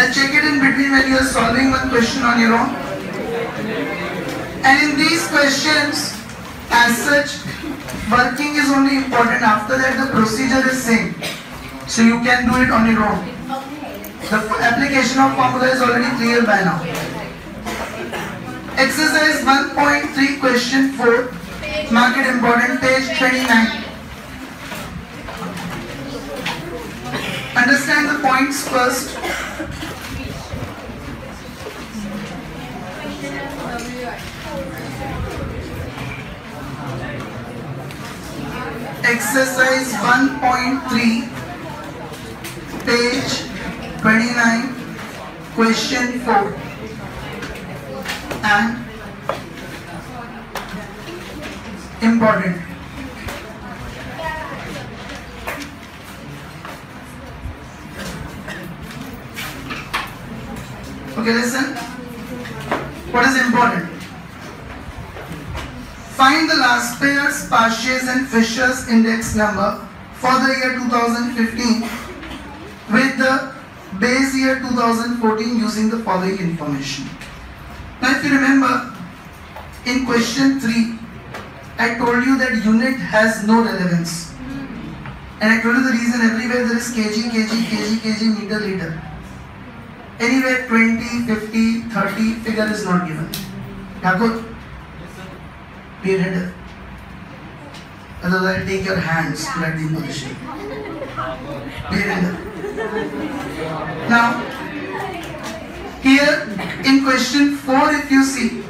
I'll check it in between when you are solving one question on your own. And in these questions, as such, working is only important. After that, the procedure is same. So you can do it on your own. The application of formula is already clear by now. Exercise 1.3 question 4. Mark it important, page 29. Understand the points first. Exercise 1.3, page 29, question 4. And important. Okay, listen. What is important? Find the last pairs, Parshas and Fisher's index number for the year 2015 with the base year 2014 using the following information. Now if you remember, in question 3, I told you that unit has no relevance. And I told you the reason. Everywhere there is kg, meter, liter. Anywhere 20, 50, 30, figure is not given. Thakur, be ready. Otherwise I'll take your hands to write the imposition. Be ready. Now, here in question 4 if you see,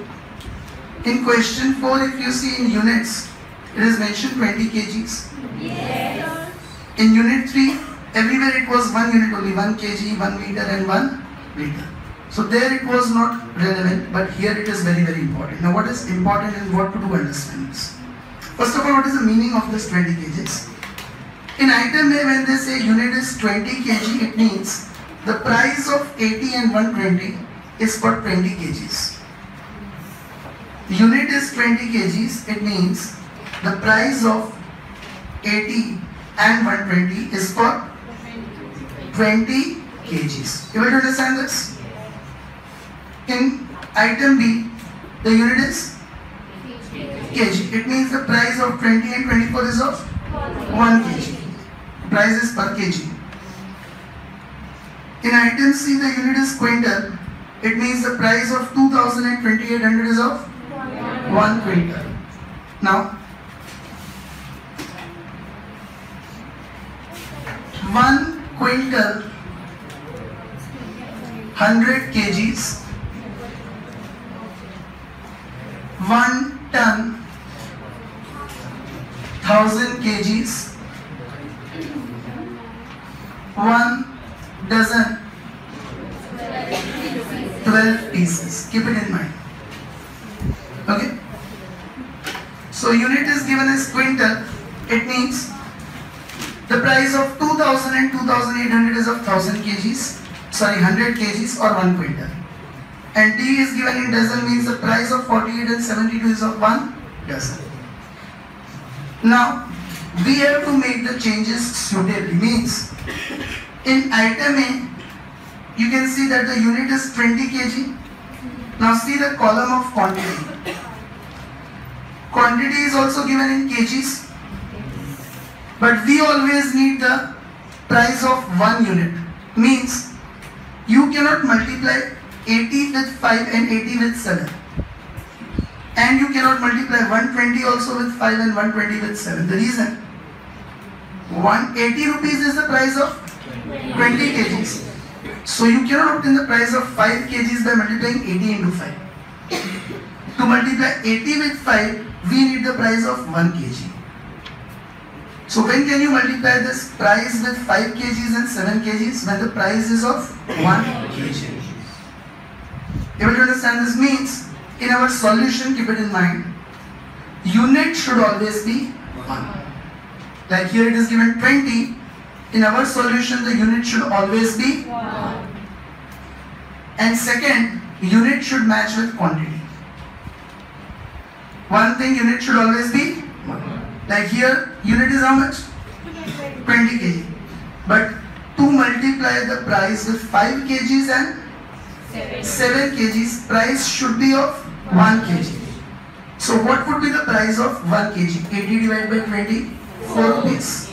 in units, it is mentioned 20 kgs. Yes. In unit 3, everywhere it was 1 unit only, 1 kg, 1 meter and 1 liter. So there it was not relevant, but here it is very, very important. Now what is important and what to do understand this? First of all, what is the meaning of this 20 kgs? In item A, when they say unit is 20 kg, it means the price of 80 and 120 is for 20 kgs. Unit is 20 kgs, it means the price of 80 and 120 is for 20 kgs. You will understand this? In item B, the unit is kg. It means the price of 20 and 24 is of 1 kg. Price is per kg. In item C, the unit is quintal. It means the price of 2000 and 2800 is of 1 quintal. Now, 1 quintal, 100 kgs, 1 ton, 1000 kgs, 1 dozen, 12 pieces. Keep it in mind. Okay? So unit is given as quintal. It means the price of 2000 and 2800 is of 1000 kgs. Sorry, 100 kgs or 1 quintal. And D is given in dozen, means the price of 48 and 72 is of 1 dozen. Now, we have to make the changes suitably. Means, in item A, you can see that the unit is 20 kg. Now see the column of quantity. Quantity is also given in kgs. But we always need the price of 1 unit. Means, you cannot multiply 80 with 5 and 80 with 7. And you cannot multiply 120 also with 5 and 120 with 7. The reason, 180 rupees is the price of 20 kgs. So you cannot obtain the price of 5 kgs by multiplying 80 into 5. To multiply 80 with 5, we need the price of 1 kg. So when can you multiply this price with 5 kgs and 7 kgs? When the price is of 1 kg. You will understand this means, in our solution, keep it in mind, unit should always be 1. Like here it is given 20. In our solution, the unit should always be 1. And second, unit should match with quantity. One thing, unit should always be 1. Like here, unit is how much? 20 kg. But to multiply multiply the price with 5 kgs and 7 kgs, price should be of 1 kg. So what would be the price of 1 kg? 80 divided by 20, 4 rupees.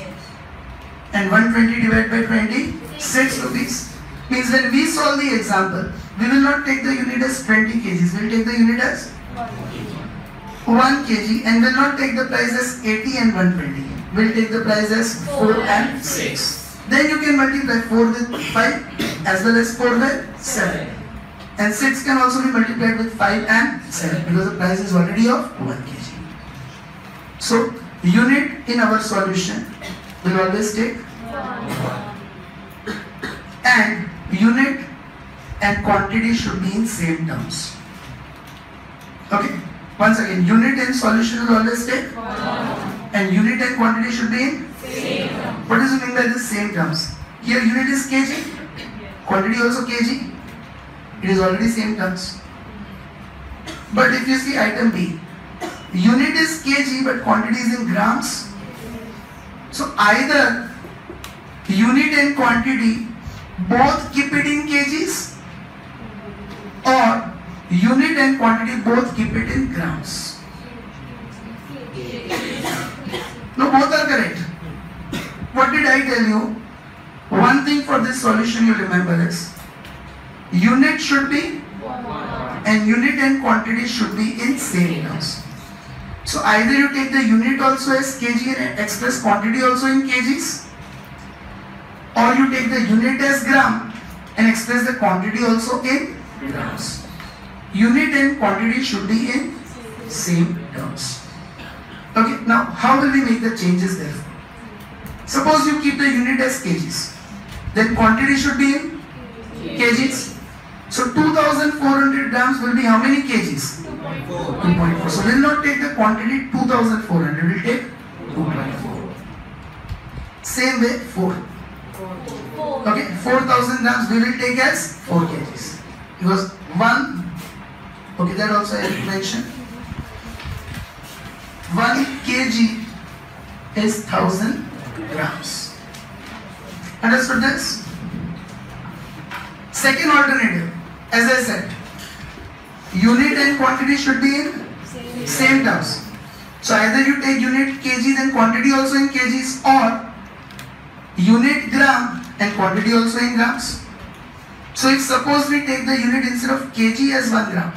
And 120 divided by 20, 6 rupees. Means when we solve the example, we will not take the unit as 20 kgs, we will take the unit as 1 kg, and will not take the price as 80 and 120. We will take the price as 4 and 6. Then you can multiply 4 with 5 as well as 4 with 7. And 6 can also be multiplied with 5 and 7 because the price is already of 1 kg. So unit in our solution will always take 1. And unit and quantity should be in same terms. Okay. Once again, unit and solution will always take 1. And unit and quantity should be in same terms. What does it mean by the same terms? Here unit is kg, quantity also kg. It is already same terms. But if you see item B, unit is kg but quantity is in grams. So either unit and quantity both keep it in kgs, or unit and quantity both keep it in grams. No, both are correct. What did I tell you? One thing for this solution you remember is unit should be 1 and unit and quantity should be in same terms. So either you take the unit also as kg and express quantity also in kgs, or you take the unit as gram and express the quantity also in grams. Unit and quantity should be in same terms. Okay, now how will we make the changes there? Suppose you keep the unit as kgs, then quantity should be in kgs. So 2400 grams will be how many kgs? 2.4. So we will not take the quantity 2400, we will take 2.4. Same way 4. Okay, 4000 grams we will take as 4 kgs. Because 1, okay, that also I mentioned. 1 kg is 1000 grams. Understood this? Second alternative, as I said, unit and quantity should be in same terms. So either you take unit kg then quantity also in kgs, or unit gram and quantity also in grams. So if suppose we take the unit instead of kg as 1 gram,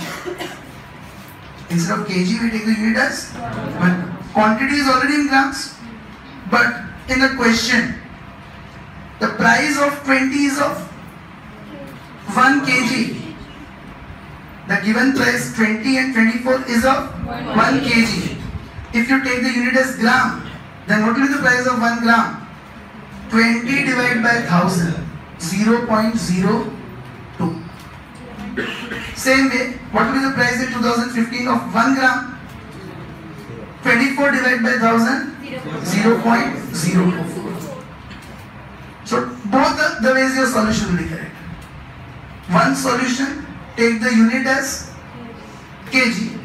instead of kg we take the unit as 1 gram. Quantity is already in grams, but in the question the price of 20 is of 1 kg. The given price 20 and 24 is of 1 kg. If you take the unit as gram, then what will be the price of 1 gram? 20 divided by 1000, 0.02. Same way, what will be the price in 2015 of 1 gram? 24 divided by 1000, 0.024. So both the ways your solution will be correct. One solution, take the unit as kg,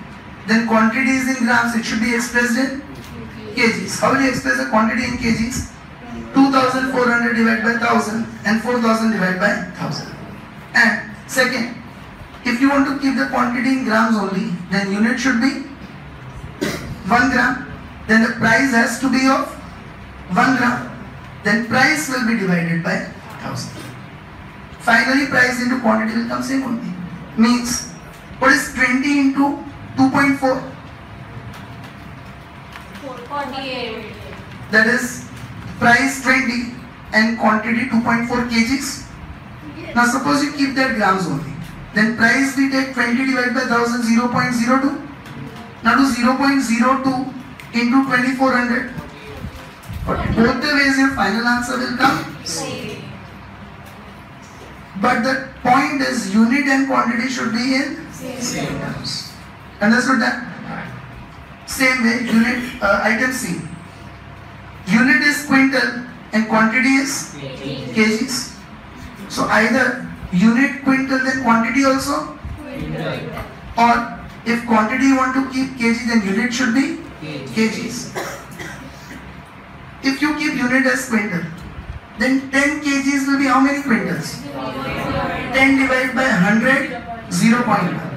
then quantity is in grams, it should be expressed in kgs. How will you express the quantity in kgs? 2400 divided by 1000 and 4000 divided by 1000. And second, if you want to keep the quantity in grams only, then unit should be 1 gram, then the price has to be of 1 gram, then price will be divided by 1000. Finally, price into quantity will come same only. Means, what is 20 into 2.4? 48. That is price 20 and quantity 2.4 kgs. Now suppose you keep that grams only. Then price we take 20 divided by 1000, 0.02. Now do 0.02 into 2400. Both the ways your final answer will come same. But the point is unit and quantity should be in same terms. Understood that? Same way, unit item C. Unit is quintal and quantity is kgs. So either unit quintal then quantity also, or if quantity you want to keep kg then unit should be kgs. If you keep unit as quintal, then 10 kgs will be how how many quintals? 10 divided by 100, 0.1.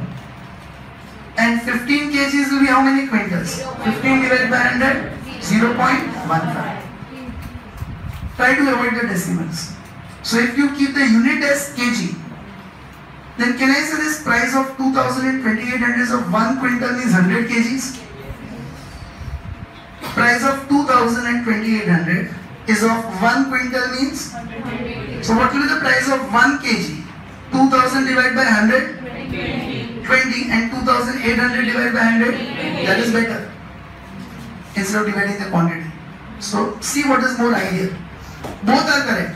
And 15 kgs will be how many quintals? 15 divided by 100, 0.15. Try to avoid the decimals. So if you keep the unit as kg, then can I say this price of 2,2800 of 1 quintal means 100 kgs? Price of 2,2800 is of 1 quintal means? So what will be the price of 1 kg? 2,000 divided by 100? 20, and 2,800 divided by 100? That is better, instead of dividing the quantity. So see what is more ideal. Both are correct.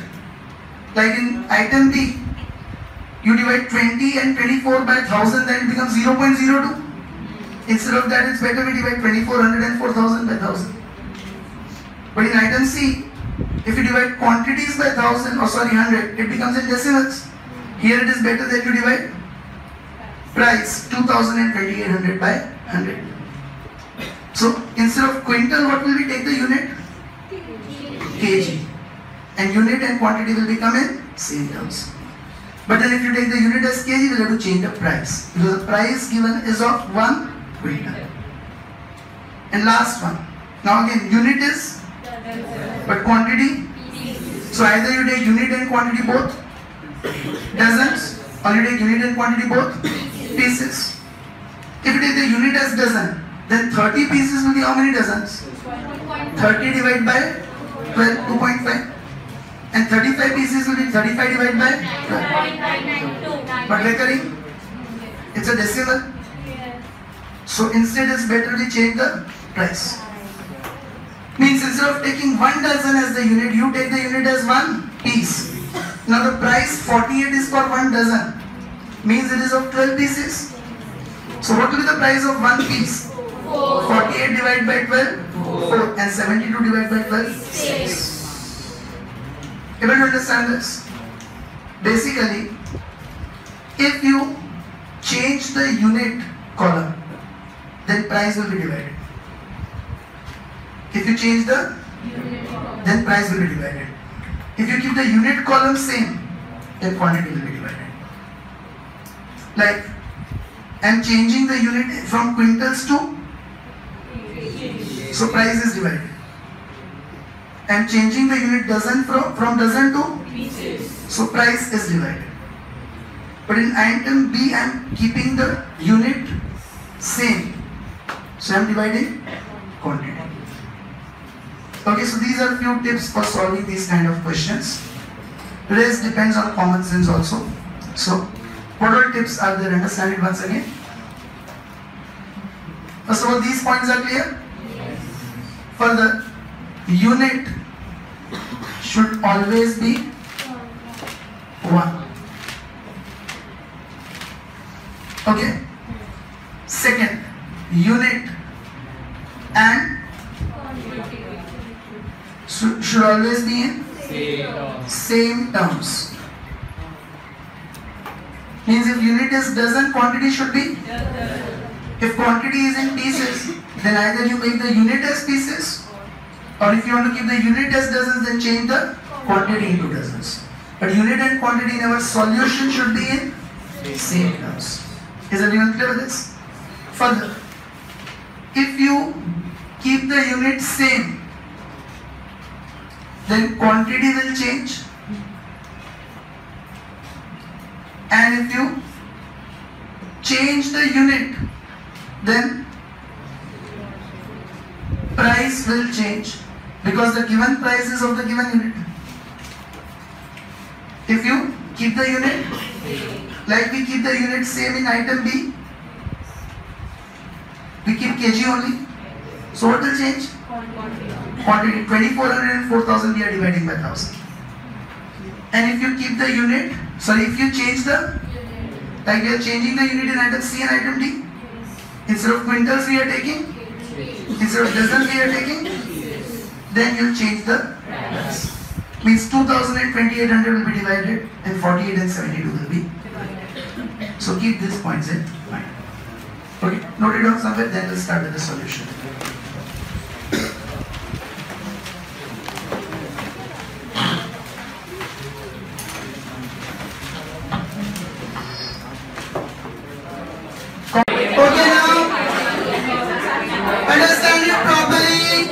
Like in item B, you divide 20 and 24 by 1000, then it becomes 0.02. Instead of that, it's better we divide 2400 and 4000 by 1000. But in item C, if you divide quantities by 100, it becomes in decimals. Here it is better that you divide price 2,2800 by 100. So instead of quintal, what will we take the unit? Kg. And unit and quantity will become in same terms. But then if you take the unit as kg, we'll have to change the price, because the price given is of 1 quintal. And last one. Now again, unit is, but quantity. So either you take unit and quantity both, dozens, or you take unit and quantity both, pieces. If you take the unit as dozen, then 30 pieces will be how many dozens? 30 divided by 12, 2.5. And 35 pieces will be 35 divided by 12. But recurring, it's a decimal. So instead it's better to change the price. Means instead of taking 1 dozen as the unit, you take the unit as 1 piece. Now the price 48 is for 1 dozen. Means it is of 12 pieces. So what will be the price of 1 piece? 48 divided by 12, 4. And 72 divided by 12, 6. Able to understand this? Basically, if you change the unit column, then price will be divided. If you change the, then price will be divided. If you keep the unit column same, then quantity will be divided. Like, I am changing the unit from quintals to, so price is divided. I am changing the unit dozen from dozen to, so price is divided. But in item B, I am keeping the unit same, so I am dividing quantity. Okay, so these are few tips for solving these kind of questions. Rest depends on common sense also. So, what all tips are there? Understand it once again. First of all, these points are clear. Further, unit should always be 1. Okay. Second, unit and should always be in same terms. Means if unit is dozen, quantity should be. If quantity is in pieces, then either you make the unit as pieces, or if you want to keep the unit as dozens, then change the quantity into dozens. But unit and quantity in our solution should be in same terms. Is everyone clear with this? Further, if you keep the unit same, then quantity will change. And if you change the unit, then price will change, because the given price is of the given unit. If you keep the unit, like we keep the unit same in item B, we keep kg only. So what will change? Quantity. 2400 and 4000 we are dividing by 1000. And if you keep the unit, if you change the, like we are changing the unit in item C and item D, instead of quintals we are taking, instead of dozens we are taking, then you will change the price. Means 2000 and 2800 will be divided, and 48 and 72 will be. So keep these points in mind. Okay, note it down somewhere, then we'll start with the solution. Okay now? Understand it properly.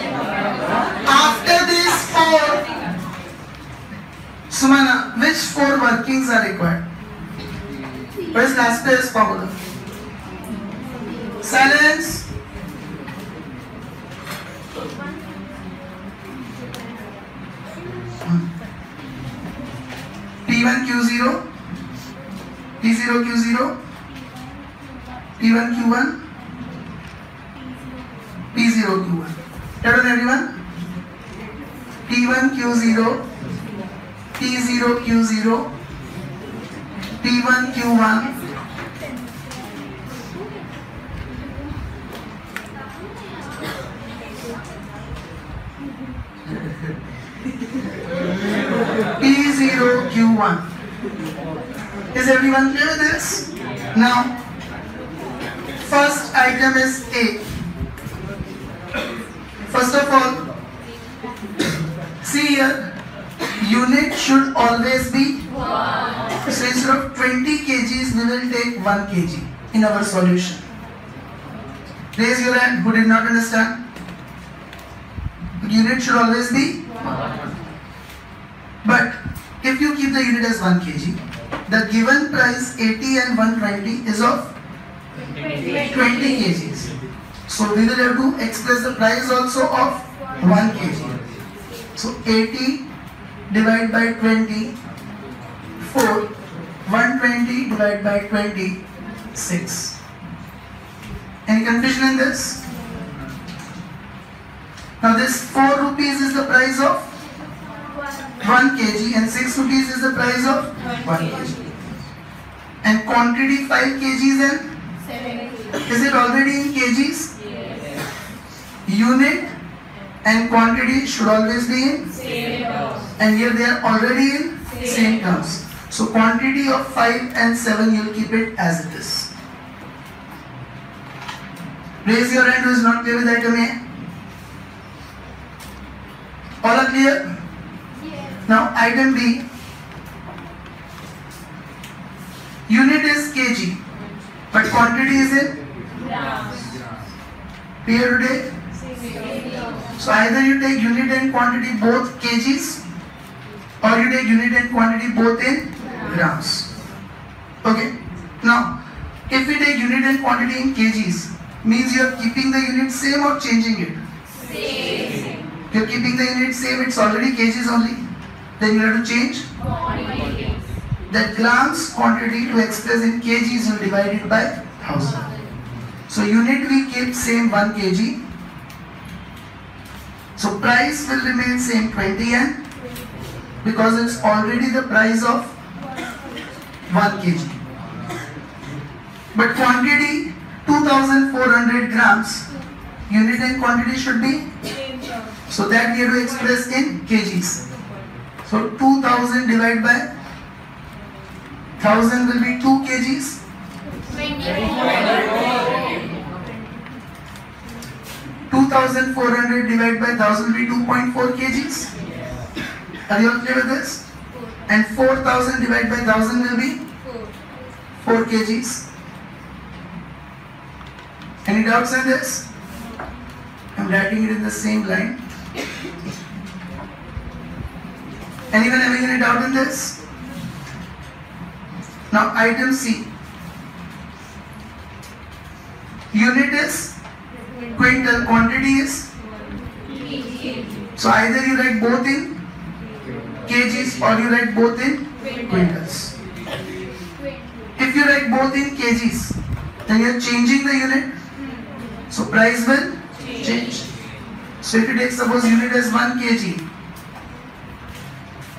After this 4, Sumana, which 4 workings are required? What is Laplace formula? Silence. P1 Q0, P0 Q0, P1 Q1, P0 Q1. Tell on everyone. P1 Q0, P0 Q0, P1 Q1, P0 Q1. Is everyone clear with this? Now, first item is A. First of all, see here, unit should always be 1. So instead of 20 kgs, we will take 1 kg in our solution. Raise your hand who did not understand. Unit should always be 1. But if you keep the unit as 1 kg, the given price 80 and 120 is of 20 kgs. So we will have to express the price also of 1 kg. So 80 divided by 20, 4, 120 divided by 20, 6. Any confusion in this? Now this 4 rupees is the price of 1 kg and 6 rupees is the price of 1 kg. And quantity 5 kgs and 7. is it already in kgs? Yes. Unit and quantity should always be in Same terms. and here they are already in same terms. So quantity of 5 and 7 you will keep it as it is. Raise your hand who is not clear with item A. All are clear? Yes. Now item B. Unit is kg but quantity is in Grams. clear today? Same terms. So either you take unit and quantity both kgs or you take unit and quantity both in grams. Okay. Now if we take unit and quantity in kgs, means you are keeping the unit same or changing it? Same. You are keeping the unit same, it's already kgs only. Then you have to change Quantities. that grams quantity to express in kgs, you divide it by 1000. So unit we keep same 1 kg. So price will remain same 20 and because it's already the price of 1 kg. But quantity 2400 grams. Unit and quantity should be, Same terms. so that we have to express in kgs. So 2000 divided by 1000 will be 2 kgs. 2400 divided by 1000 will be 2.4 kgs. Are you all clear with this? And 4000 divided by 1000 will be 4 kgs. Any doubts in this? I'm writing it in the same line. Anyone having any doubt in this? Now item C. Unit is quintal, quantity is. So either you write both in kgs or you write both in quintals. If you write both in kgs, then you are changing the unit. So price will change. So if you take suppose unit as 1 kg,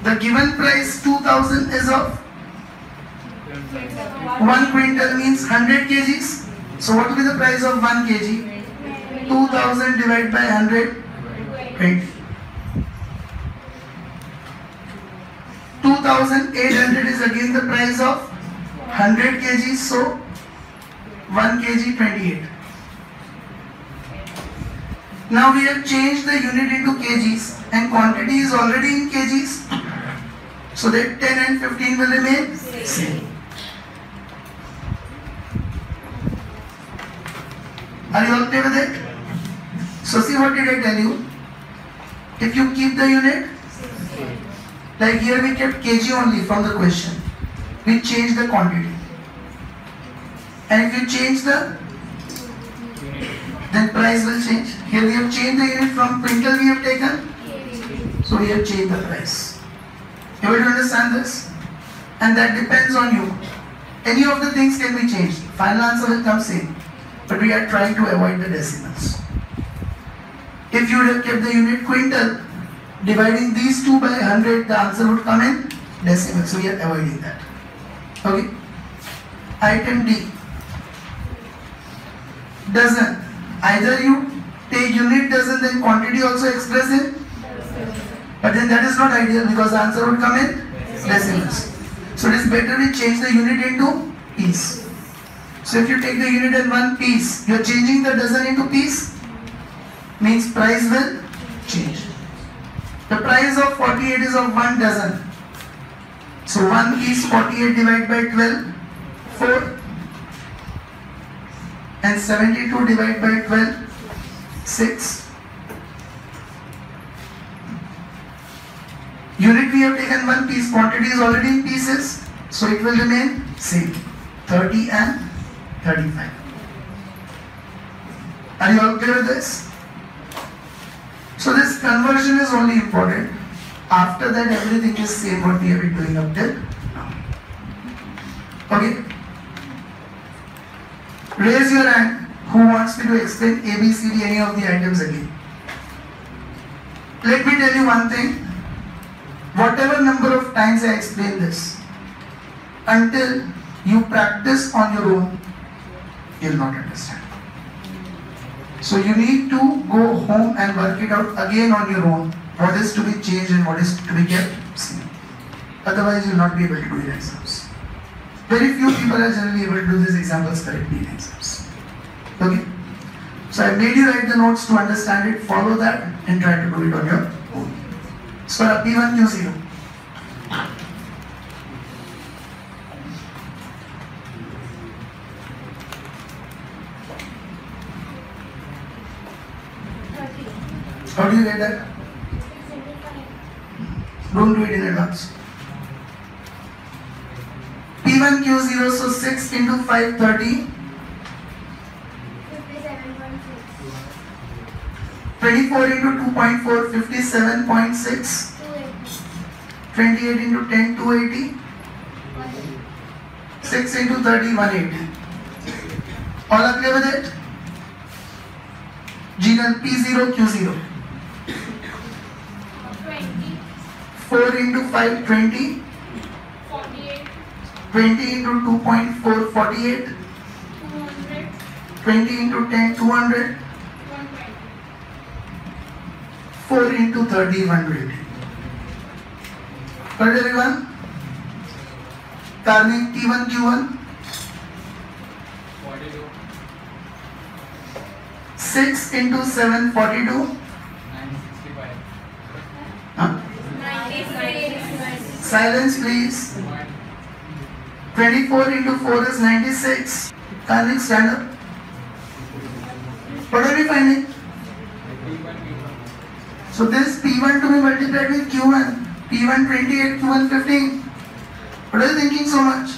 the given price 2000 is of 1 quintal means 100 kgs. So what will be the price of 1 kg? 2000 divided by 100, 20. 2800 is again the price of 100 kgs. So 1 kg 28. Now we have changed the unit into kgs and quantity is already in kgs. So that 10 and 15 will remain same. Are you all clear with it? So see, what did I tell you? If you keep the unit, like here we kept kg only from the question. We change the quantity. And if you change then price will change. Here we have changed the unit from quintal we have taken. So we have changed the price. You will understand this? And that depends on you. Any of the things can be changed. Final answer will come same. But we are trying to avoid the decimals. If you would have kept the unit quintal, dividing these two by 100, the answer would come in decimal. So we are avoiding that. Okay. Item D. Dozen. Either you take unit dozen, then quantity also express in. But then that is not ideal because the answer would come in decimals. So it is better we change the unit into piece. So if you take the unit in one piece, you are changing the dozen into piece, means price will change. The price of 48 is of 1 dozen. So 1 piece 48 divided by 12, 4. And 72 divided by 12, 6. Unit we have taken 1 piece, quantity is already in pieces, so it will remain same, 30 and 35. Are you all clear with this? So this conversion is only important. After that everything is same what we have been doing up till now. Okay? Raise your hand who wants me to explain A, B, C, D, any of the items again. Let me tell you one thing. Whatever number of times I explain this, until you practice on your own, you will not understand. So you need to go home and work it out again on your own. What is to be changed and what is to be kept same. Otherwise you will not be able to do your exams. Very few people are generally able to do these examples correctly in exams. Okay? So I made you write the notes to understand it, follow that and try to do it on your own. So P1 Q0. How do you get that? Don't do it in advance. P1 Q0, so 6 into 5, 30. 24 into 2.4, 57.6. 28 into 10, 280. 6 into 30, 180. All are clear with it? G1 P0 Q0. 4 into 5, 20. 20 into 2.4, 48. 20 into 10, 200. 4 into 30, 120. Got it everyone? Karnik T1 Q1. 6 into 7, 42. 965. Huh? 96. Silence please. 24 into 4 is 96. Karnik, stand up. What are we finding? So this P1 to be multiplied with Q1. P1 28, Q1 15. What are you thinking so much?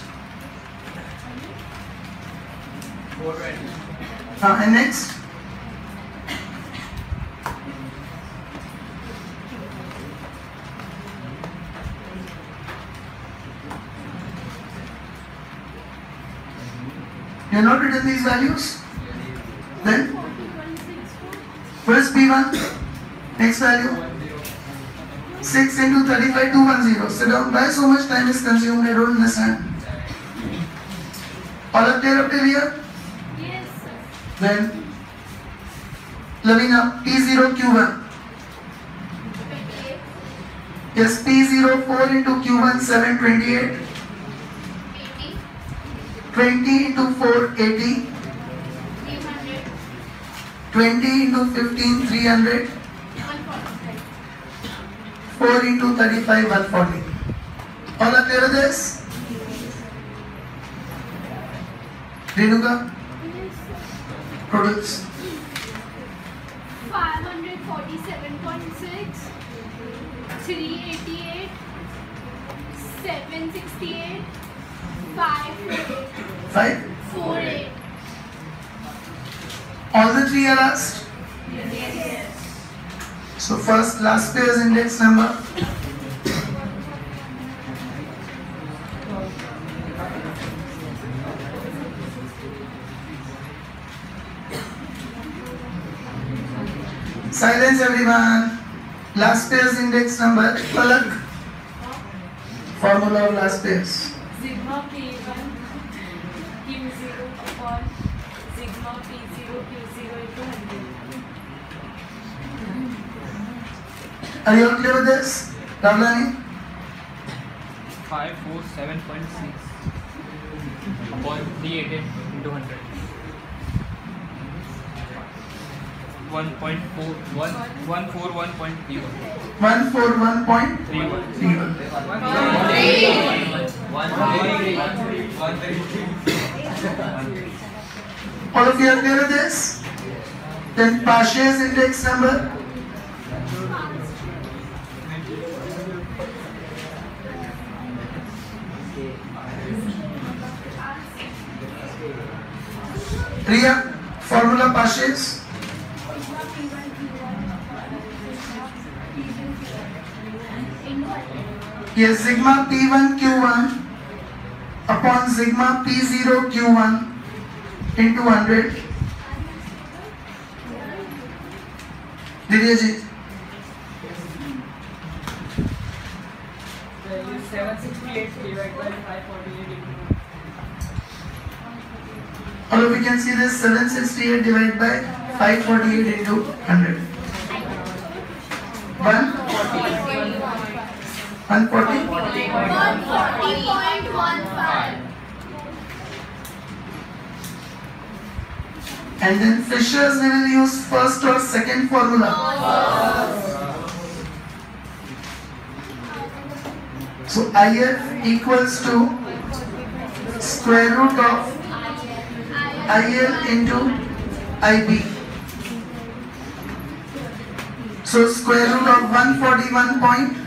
420. And next? You have not written these values? Then? First P1, next value? 6 into 35, 210. Sit down. Why so much time is consumed? I don't understand. All up there up till here? Yes, sir. Then, Lavina, P0 Q1. 28. Yes, P0 4 into Q1, 728. 80. 20 into 4, 80. 300. 20 into 15, 300. 145. 4 into 35, 140. All are clear with this? Renuka? Yes, sir. Totals. 547.6, 388, 768, 548. 5. All the three are asked. Yes. So first last pairs index number. Silence everyone. Last pairs index number. Palak. Formula of last pairs. Sigma P1 Q0 upon sigma P0 Q0 into 100. Are you all clear with this? Ravlani? 547.6 upon 388 into 100. 141.31. 141.31. All of you are clear with this? Then Pasha's index number. Riya, formula Pasha's. Yes, sigma P1 Q1 upon sigma P0 Q1 into 100. Diryajit. 768 divided by 548 into All of you can see this 768 divided by 548 into 100. 140. 140.15. And then Fisher's we will use first or second formula. So IF equals to square root of IL into IB. So square root of 141.13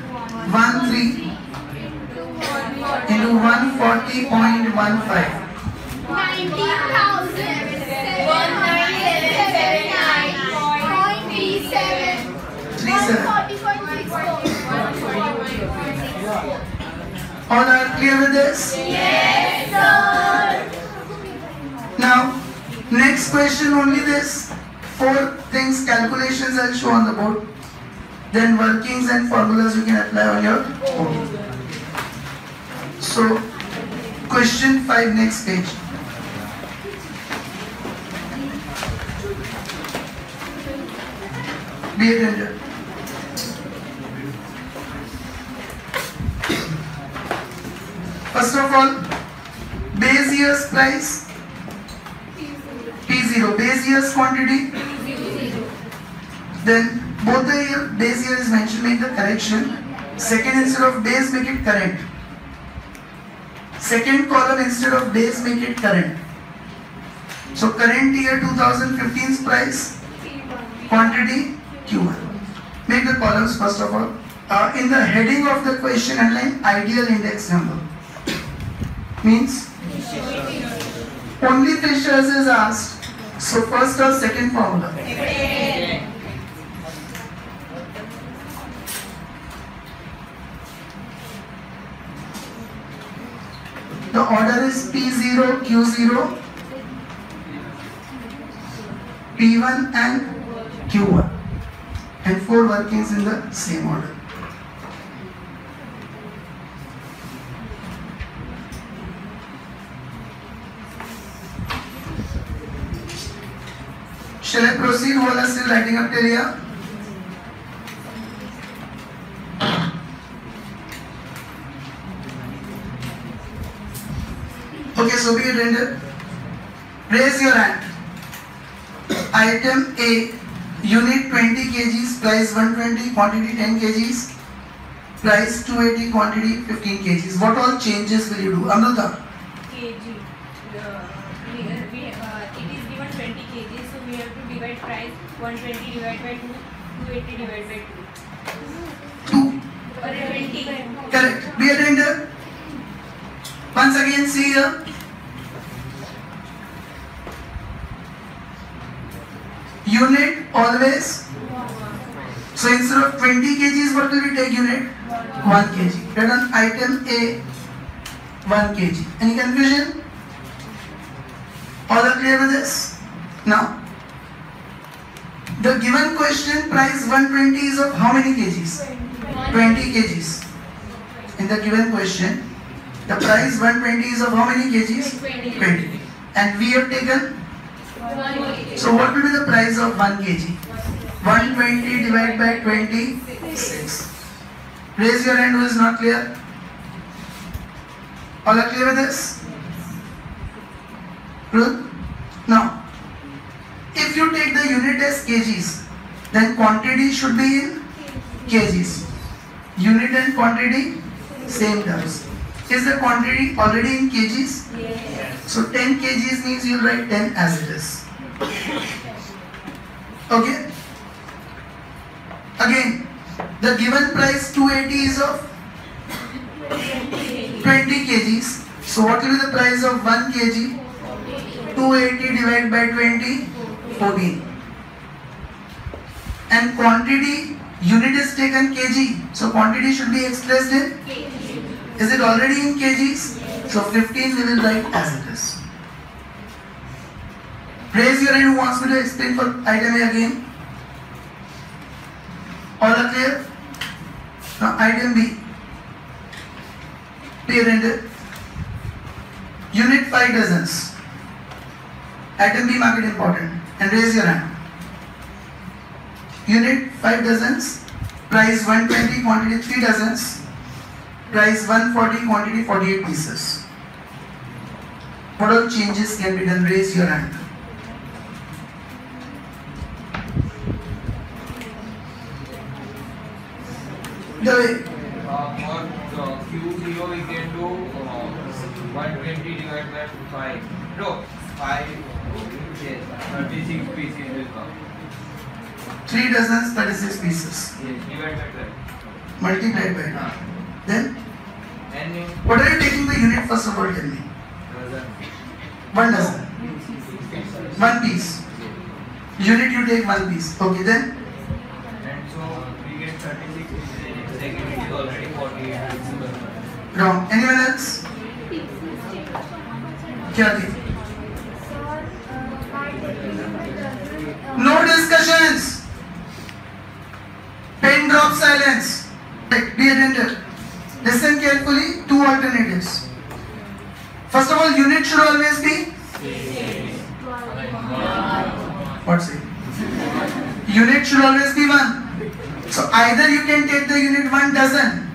into 140.15. 19,779.37. All are clear with this? Yes, sir. Now, next question only this. 4 things, calculations I'll show on the board. Then workings and formulas you can apply on your own. So, question 5, next page. Be attentive. First of all, base year's price, P0, base year's quantity. Then both the year, base year is mentioned, make the correction. Second, instead of base, make it current. Second column, instead of base, make it current. So current year 2015's price, quantity Q1. Make the columns first of all. In the heading of the question, underline ideal index number. Means only Fisher's is asked. So first or second formula. The order is P0, Q0, P1 and Q1, and 4 workings in the same order. Shall I proceed? Who are still writing up till here? Okay, so be attentive. Raise your hand. Item A, unit 20 kgs, price 120, quantity 10 kgs, price 280, quantity 15 kgs. What all changes will you do? Amruta? kg. It is given 20 kg, so divide price 120 divided by 2, 280 divided by 2. 2. Or 20. Correct. Be attentive. Once again, see here. Unit always. So instead of 20 kgs, what will we take unit? 1 kg. Write on item A, 1 kg. Any confusion? All are clear with this? Now, the given question price 120 is of how many kgs? 20 kgs. In the given question, the price 120 is of how many kgs? 20. And we have taken, so what will be the price of 1 kg? 120 divided by 26. Raise your hand who is not clear. All are clear with this? Good? Now, if you take the unit as kgs, then quantity should be in kgs. Unit and quantity, same terms. Is the quantity already in kgs? Yes. So 10 kgs means you'll write 10 as it is. Okay? Again, the given price 280 is of 20 kgs. So what will be the price of 1 kg? 280 divided by 20, 14. And quantity, unit is taken kg. So quantity should be expressed in? Is it already in kgs? So 15 we will write as it is. Raise your hand who wants me to explain for item A again. All are clear? Now item B. Pay attention. Unit 5 dozens. Item B, mark it important. And raise your hand. Unit 5 dozens. Price 120, quantity 3 dozens. Price 140, quantity 48 pieces. What all changes can be done? Raise your hand. The way. For Q0 we can do 120 divided by 5. No, 5, yes, 36 pieces will come. 3 dozens, 36 pieces. Yes, divided by 12. Multiplied by 2. Then, And in what are you taking the unit first of all? Tell me. dozen. 1 dozen. 1 piece. Unit you take 1 piece. Okay, then. And so we get 36 pieces. Second it is already 48 pieces. Wrong. Anyone else? क्या थी? No discussions. Pen drop silence. Be attentive. Listen carefully. 2 alternatives. First of all, unit should always be. What's it? Unit should always be 1. So either you can take the unit 1 dozen,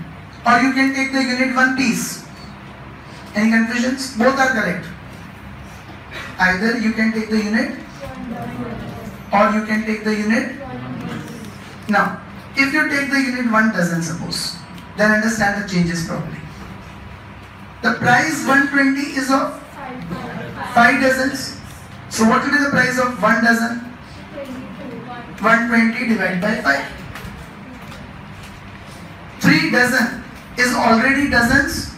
or you can take the unit 1 piece. Any confusions? Both are correct. Either you can take the unit, or you can take the unit. Now, if you take the unit 1 dozen, suppose, then understand the changes properly. The price 120 is of 5 dozens. So what will be the price of 1 dozen? 120 divided by 5. 3 dozen is already dozens,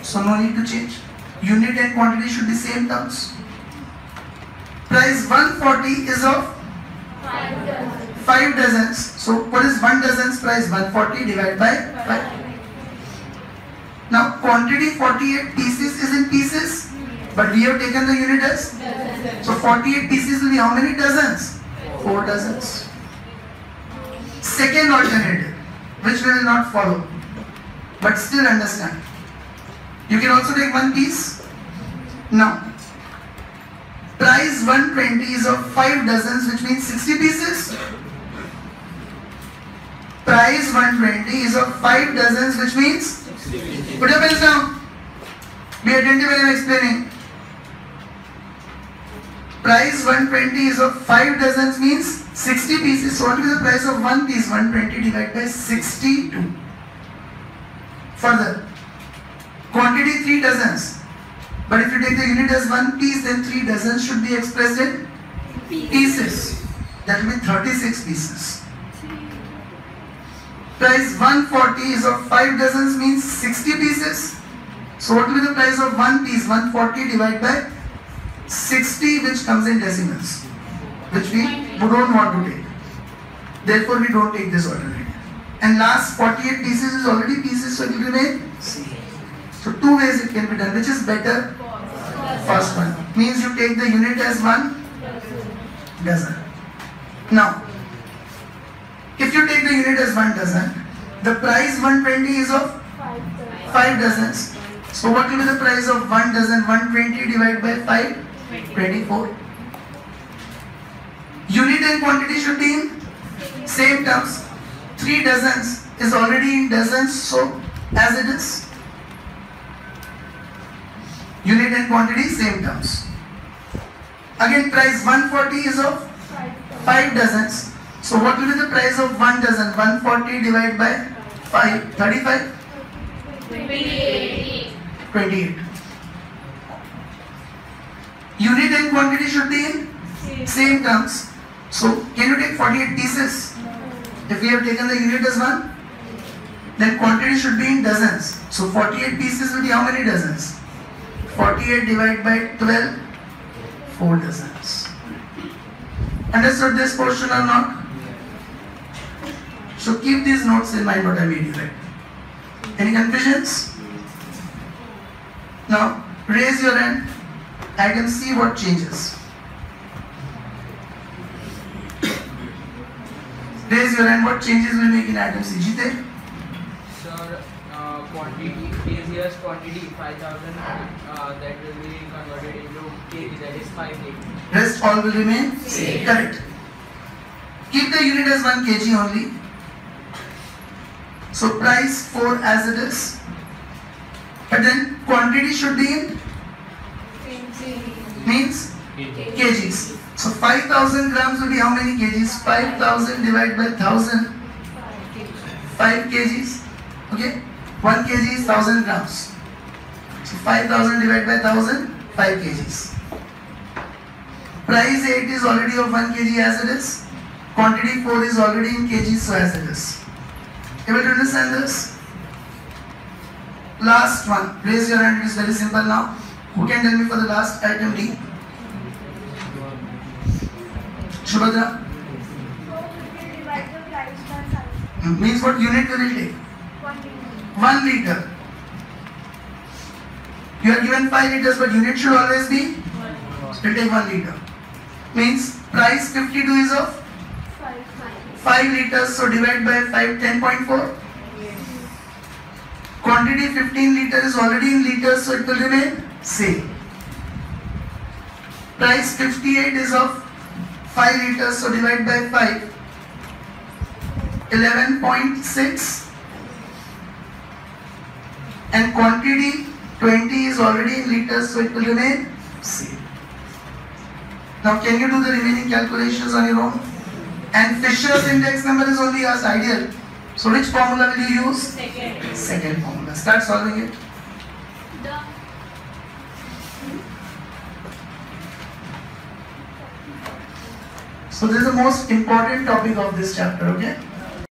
so no need to change. Unit and quantity should be same terms. Price 140 is of 5 dozens. So what is 1 dozen's price? 140 divided by 5. Now quantity 48 pieces is in pieces, but we have taken the unit as. So 48 pieces will be how many dozens? 4 dozens. Second alternative, which we will not follow, but still understand. You can also take 1 piece. Now, price 120 is of 5 dozens, which means 60 pieces. Price 120 is of 5 dozens, which means, put your pens down. Be attentive when I am explaining. Price 120 is of 5 dozens means 60 pieces. So what will be the price of 1 piece? 120 divided by 62. Further, quantity 3 dozens. But if you take the unit as 1 piece, then 3 dozens should be expressed in pieces. That will be 36 pieces. Price 140 is of 5 dozens, means 60 pieces. So what will be the price of one piece? 140 divided by 60, which comes in decimals, which we don't want to take. Therefore we don't take this alternative. And last 48 pieces is already pieces, so it will remain C. So two ways it can be done. Which is better? First one. Means you take the unit as 1 dozen. Now, if you take the unit as 1 dozen, the price 120 is of 5 dozens. So what will be the price of 1 dozen? 120 divided by 5? 24. Unit and quantity should be in same terms. 3 dozens is already in dozens, so as it is. Unit and quantity same terms. Again, price 140 is of 5 dozens. So what will be the price of 1 dozen? 140 divided by 5, 35? 28. Unit and quantity should be in same terms. So can you take 48 pieces? If we have taken the unit as 1, then quantity should be in dozens. So 48 pieces will be how many dozens? 48 divided by 12, 4 dozens. Understood this portion or not? So keep these notes in mind what I made you write. Any confusions? Now raise your hand. I can see what changes. Raise your hand. What changes will make in item C? Jite? Sir, quantity, this year's quantity 5,000, that will be converted into kg, that is 5 kg. Rest all will remain same. Correct. Keep the unit as 1 kg only. So price 4 as it is. But then quantity should be in means kgs. So 5,000 grams will be how many kgs? 5,000 divided by 1,000. 5 kgs. Okay. 1 kg is 1,000 grams. So 5,000 divided by 1,000, 5 kgs. Price 8 is already of 1 kg as it is. Quantity 4 is already in kgs, so as it is. Able to understand this? Last one. Raise your hand. It is very simple now. Who can tell me for the last item D? Shubhadra? Means what unit will it take? 1 liter. You are given 5 liters, but unit should always be? So take 1 liter. Means price 52 is of 5 liters, so divide by 5, 10.4. Quantity 15 liters is already in liters, so it will remain same. Price 58 is of 5 liters, so divide by 5, 11.6. And quantity 20 is already in liters, so it will remain same. Now can you do the remaining calculations on your own? And Fisher's index number is only as ideal. So which formula will you use? Second formula. Start solving it. So this is the most important topic of this chapter, okay?